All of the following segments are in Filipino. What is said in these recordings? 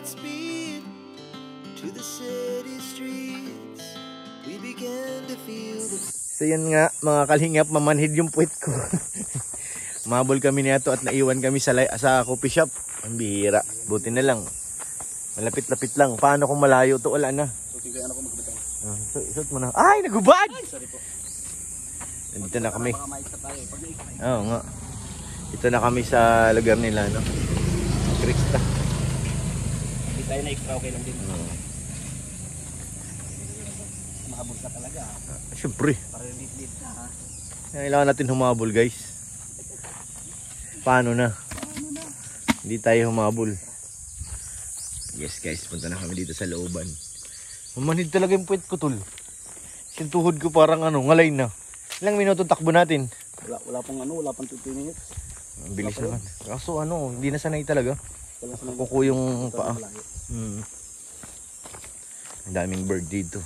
Godspeed to the city streets. We began to feel the... So yan nga mga kalingap, mamanhid yung puwit ko. Mabol kami nito at naiwan kami sa coffee shop. Ang bihira. Buti na lang. Malapit-lapit lang. Paano kung malayo to? Wala na. Isot mo na. Ay, nagubad! Sorry po. Dito na kami. Oo nga. Ito na kami sa lugar nila, no? Krista. Hindi tayo na-extra, okay lang din. Mahabol ka talaga. Siyempre. Para lit-lit na, ha? Kailangan natin humabol, guys. Paano na? Hindi tayo humabol. Yes, guys. Punta na kami dito sa looban. Mamanhid talaga yung puwet ko, tol. Yung tuhod ko parang ngalay na. Ilang minuto takbo natin? Wala pang 20 minutes. Ang bilis naman. Kaso hindi na sanay talaga. Kuko yung paa. Ang daming bird dito.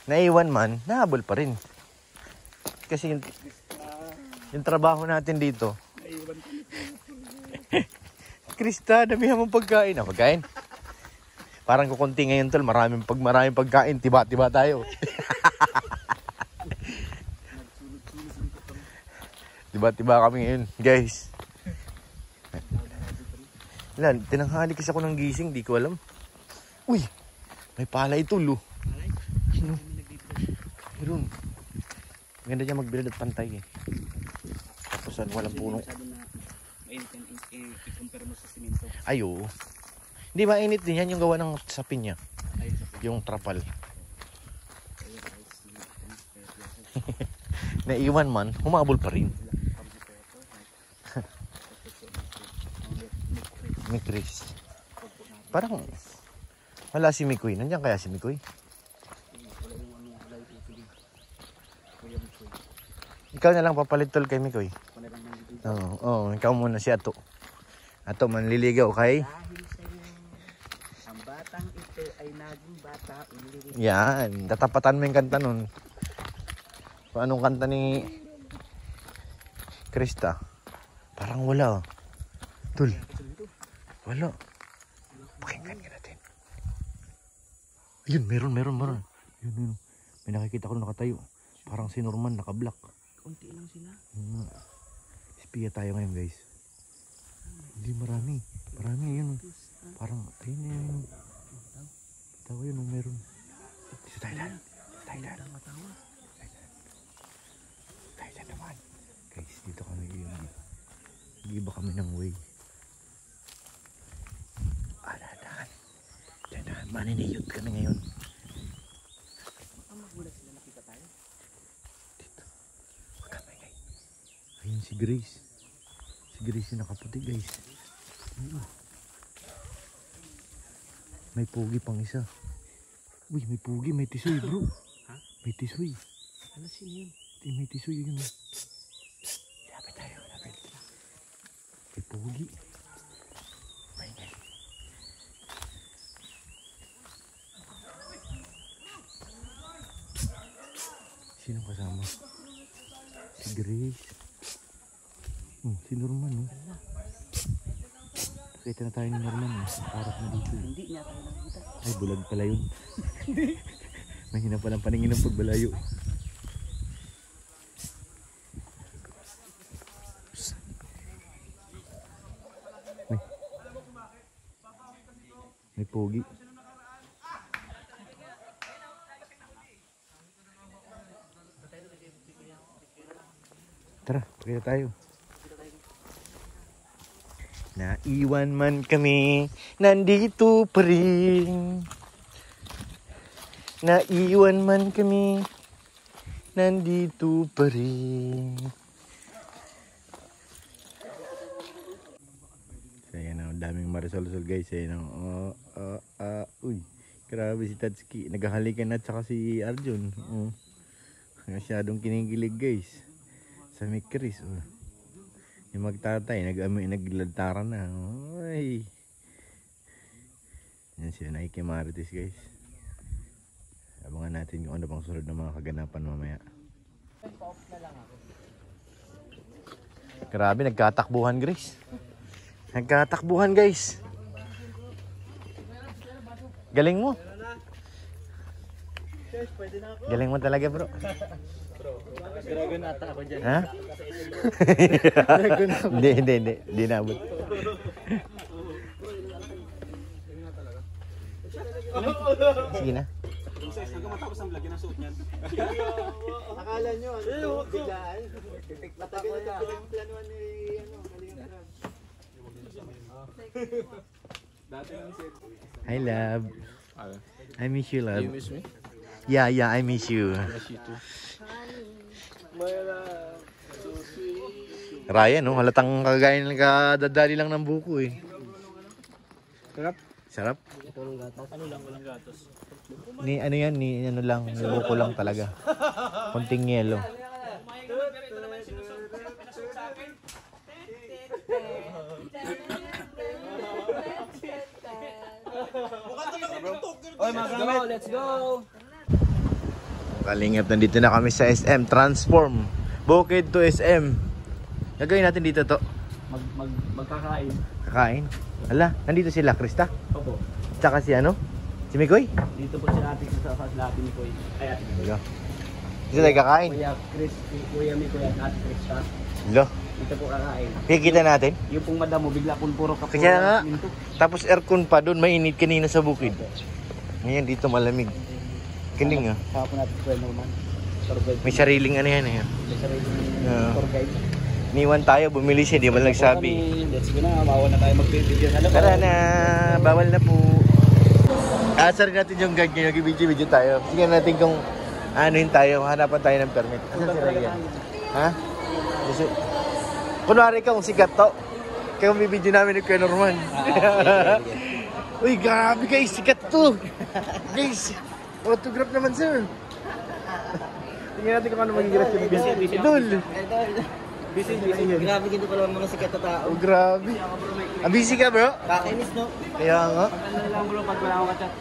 Naiwan man, nahabol pa rin. Kasi yung trabaho natin dito. Krista, damihan mong pagkain. Pagkain? Parang kukunti ngayon, tol. Maraming pagkain. Tiba-tiba tayo. Tiba-tiba kami ngayon, guys. Tinanghali kasi ako ng gising. Di ko alam. Uy! May palay, tol. Sino? Meron. Maganda dyan magbilad at pantay eh. Tapos walang puno. I-compare mo sa simento. Ay, oo. Hindi mainit din yan yung gawa ng sapin niya. Yung trapal. Naiwan man, humabol pa rin. Mikris. Parang wala si Mikoy. Nandiyan kaya si Mikoy? Ikaw na lang papalit tol kay Mikoy. Oo, ikaw muna si Ato. Ato manliligaw kay ang batang ito ay naging bata uli. yan, tatapatan mo yung kanta nun. Anong kanta ni Krista? Parang wala. Tol. Wala. Pakinggan ka natin. Ayun, meron. Yun. May nakikita ko nakatayo. Parang si Norman nakablock. Kunti lang sila. Espiya tayo ngayon, guys. Hindi marami. Marami yun. Parang ayun. Tawa yun, meron. Sa Thailand. Thailand naman. Guys, dito kami yun. Nag-iba kami ng way. Dahan. Maniniyot kami ngayon. Ang magulat sila, nakita tayo. Dito. Huwag kami ngayon. Ayun si Grace. Si Grace yung nakaputi, guys. May pugi pang isa. Uy, may pugi. May tisoy, bro. Ha? May tisoy. Ano sino yun? May tisoy yun. Lapit tayo. May pugi. Sino kasama? Si Grace. Si Norman. Nakita na tayo ni Norman. Harap na dito. Hindi niya tayo nakita. Ay, bulag pala yun. Mahina palang paningin ng pagbalayo. May pogi. Tara, pakita tayo. Naiwan man kami, nandito pa rin. Naiwan man kami, nandito pa rin. So yan o, daming marisol-sol guys. Yan o, uy, grabe si Tatsuki. Naghahalikan na tsaka si Arjun. Masyadong kinikilig guys. Sa Mikris. Yung magtatay, naglantaran na. Ay. Yan sila nakikimarites guys. Abangan natin kung ano pang sunod ng mga kaganapan mamaya. Grabe, nagkatakbuhan Grace. Nagkatakbuhan guys. Galing mo. Galing mo talaga bro. Dragon ata ako dyan. Ha? Hindi naabot. Sige na. Matapos ang vlog, yung suot niyan. Akala nyo, ano, biglaan. Matagal na pinagplanuhan ni, Hi love. I miss you love. You miss me? Yeah, I miss you. Miss you too. Ryan, no? Halatang kagaya ng kadadali lang ng buko eh. Sarap. Sarap. Ano lang, walang gatos. Ni ano yan, ni ano lang, ni buko lang talaga. Konting yelo. Oy, mga let's go! Kalingap, nandito na kami sa SM Transform. Bukid to SM. Gagawin natin dito to. Magkakain. Kakain. Hala, nandito sila, Krista. Opo. Tsaka si ano? Si Mikoy. Dito po si ate sa ate ni Koy. Ay, ate ni Koy. Dito tayo kakain. Kuya Chris, Kuya Mikoy at ate Krista. Lo. Dito po kakain. Kikita natin. Yung pong madam mo, bigla pong puro kapuro. Kaya nga. Tapos aircon pa doon, mainit kanina sa bukid. Ngayon dito malamig. Kining ah. Kapon natin si Kuya Norman. Tour guide. May sariling ano yan eh. May sariling Yeah. tour guide. Niwan tayo, bumili siya, di ba nagsabi. Let's go na, bawal na tayo mag-video. Tara na, bawal na po. Asar natin yung guide ngayon, nag-video tayo. Sige natin kung ano yun tayo, hanapan tayo ng permit. Asan si Ryan? Ha? Kasi, kunwari ka kung sikat to, kaya kung bibidyo namin ni Kuya Norman. Uy, grabe guys, sikat to. Guys, autograph naman sir. Tingnan natin kung ano magiging reaction ni Idol. Busy. Grabe ganito pala mga sikat na tao. Oh, grabe. Busy ka bro? Kakainis, no? Kaya nga. Ano lang bro, pag wala akong kachat.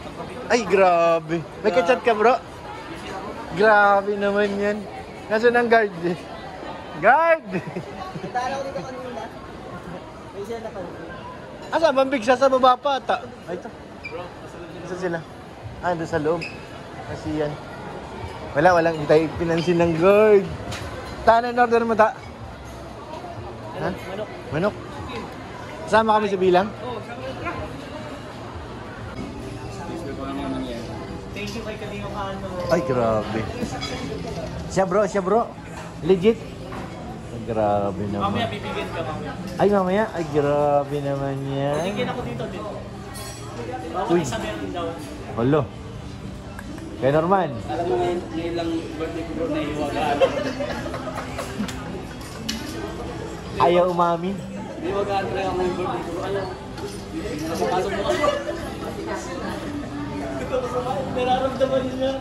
Ay, grabe. May kachat ka bro? Grabe naman yan. Nasaan ang guard? Guard! Natala ko dito kanina. May siya na pala. Asa, mambigsa sa baba pa ata. Ay, ito. Asa sila? Ah, doon sa loob. Kasi yan. Walang hindi tayo pinansin ng guard. Tanan order mo ta? Ha? Manok. Sama kami sa bilang? Thank you kay Kalingo Kano. Ay, grabe. Siya bro. Legit. Ay, grabe naman. Mamaya bibigyan ka mamaya. Ay, mamaya. Ay, grabe naman yan. Bigyan ako dito. Uy. Isa meron daw. Halo. Kaya Norman. Alam mo ngayon lang birthday ko bro na iwagaan. Ayaw umamin. Iwagaan ko lang ang birthday ko. Ayaw. Napapasok mo ako. Nararamdaman niya.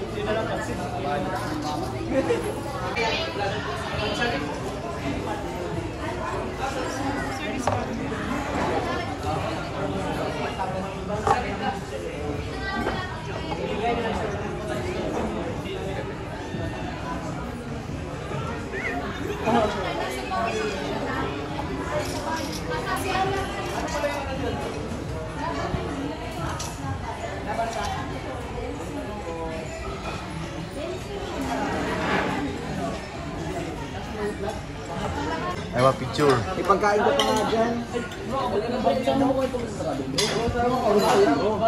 Hindi na lang kasi. Ay, picture. Ipagkain ko pa nga dyan.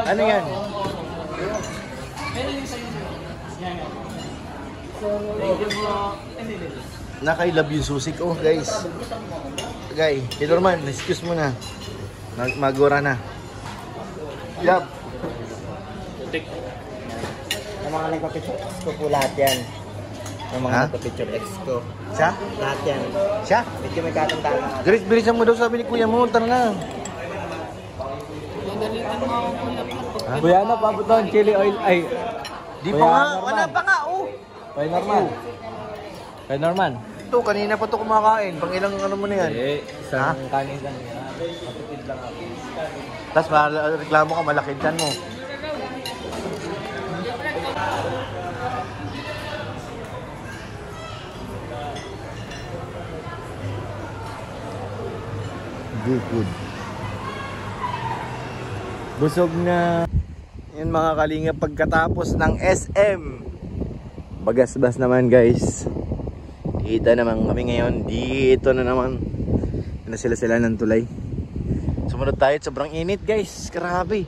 Ano yan? Naka-love yung susik. Oh, guys. Guys, Norman, excuse mo na. Magura na. Yup. Yung mga nagpa-picture X ko po lahat yan. Yung mga Ha? nagpa-picture X ko. Siya? Lahat yan. Siya? Medyo may katang-tala. Bilisan mo daw sabi ni kuya mo. Tara na. Kuya, ano pa po chili oil? Ay, Di Kuya pa nga. Norman. Wala pa nga. Oh. Kay Norman. Kay Norman. Ito, kanina pa ito kumakain. Pang ilang ano mo na yan. Isang kanin lang yan. Kapitid lang ako. Tapos reklamo ka, malaki dyan mo. bukod. Busog na. Yan mga kalinga, pagkatapos ng SM. Bagasbas naman guys. Kita naman kami ngayon. Dito na naman. Na sila ng tulay. Sumunod tayo. Sobrang init guys. Grabe.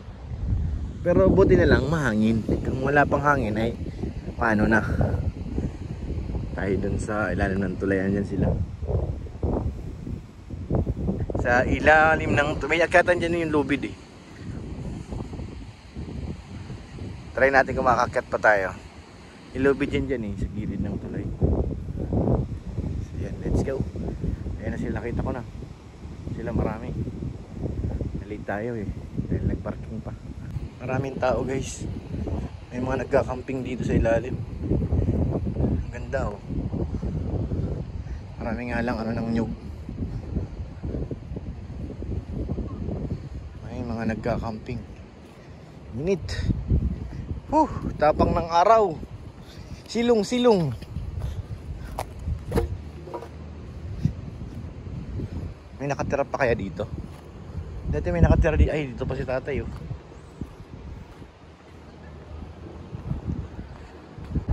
Pero buti na lang mahangin. Kung wala pang hangin ay paano na. Tayo dun sa ilalim ng tulay. Andyan sila. Sa ilalim ng tulay. May akatan dyan yung lubid eh. Try natin kung makakit pa tayo. Ilubid dyan eh. Sa gilid ng tulay. So yan. Let's go. Ayan na sila. Nakita ko na. Sila marami. Late tayo eh. Dahil nagparking pa. Maraming tao guys. May mga nagka-camping dito sa ilalim. Ang ganda oh. Marami nga lang ano ng nyug. May mga nagka-camping. Init. Tapang ng araw. Silong. May nakatira pa kaya dito? Dati may nakatira dito. Ay, dito pa si tatay oh.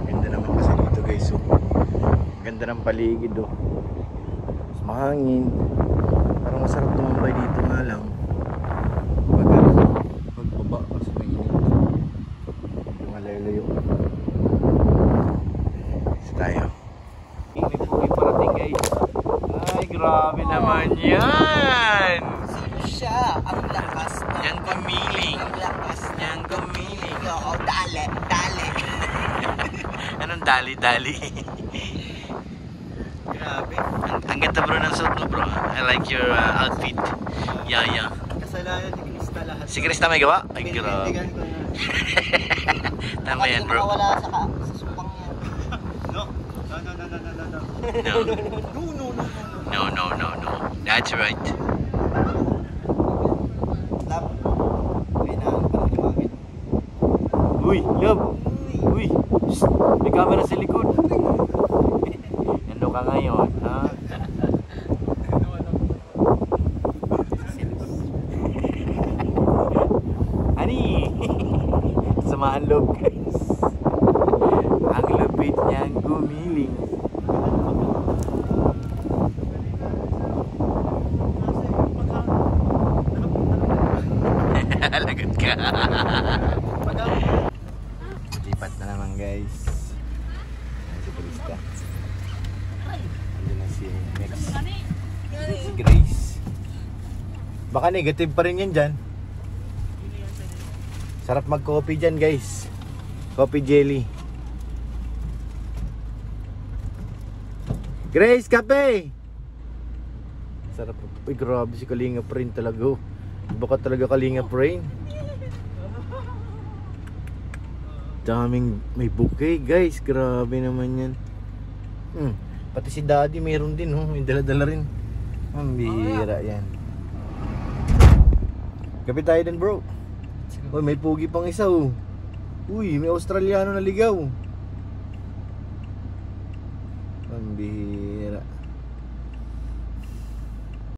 Ganda naman kasi dito guys oh. Ganda ng paligid oh. Mas mahangin. Parang masarap tumambay dito nga lang. Pagbaba kasi may init. Malayo. Isa tayo. May pugi parating guys. Ay, grabe naman yan! Siya, ang lakas na. Yan gumiling. Ang lakas na. Yan gumiling. Oo, dali. Anong dali? Grabe. Ang ganda bro ng suit mo bro. I like your outfit. Yeah. Kasalanan ni Krista lahat. Si Krista may gawa? Ay, grabe. Pinitigan ko na. Tama yan bro. Wala sa sumpang yan. No. That's right. Uy, love. Uy. Shh. May camera sa likod. Ano ka ngayon, ha? Ani? Samaan loob guys. Ang lupit niyang gumiling. Lagot ka. Lipat na naman guys. Si Krista. Andun na si Max. Si Grace. Baka negative pa rin yan dyan. Sarap mag-coffee dyan guys. Coffee jelly. Grace, kape! Sarap. Uy, grabe si Kalinga Prain talaga. Baka talaga Kalinga Prain. Daming may bouquet guys. Grabe naman yan. Pati si daddy mayroon din oh. May dala-dala rin. Ang bihira yan. Kape tayo din bro. Uy, may pugi pang isa oh. Uy, may Australiano na ligaw. Ang bihira.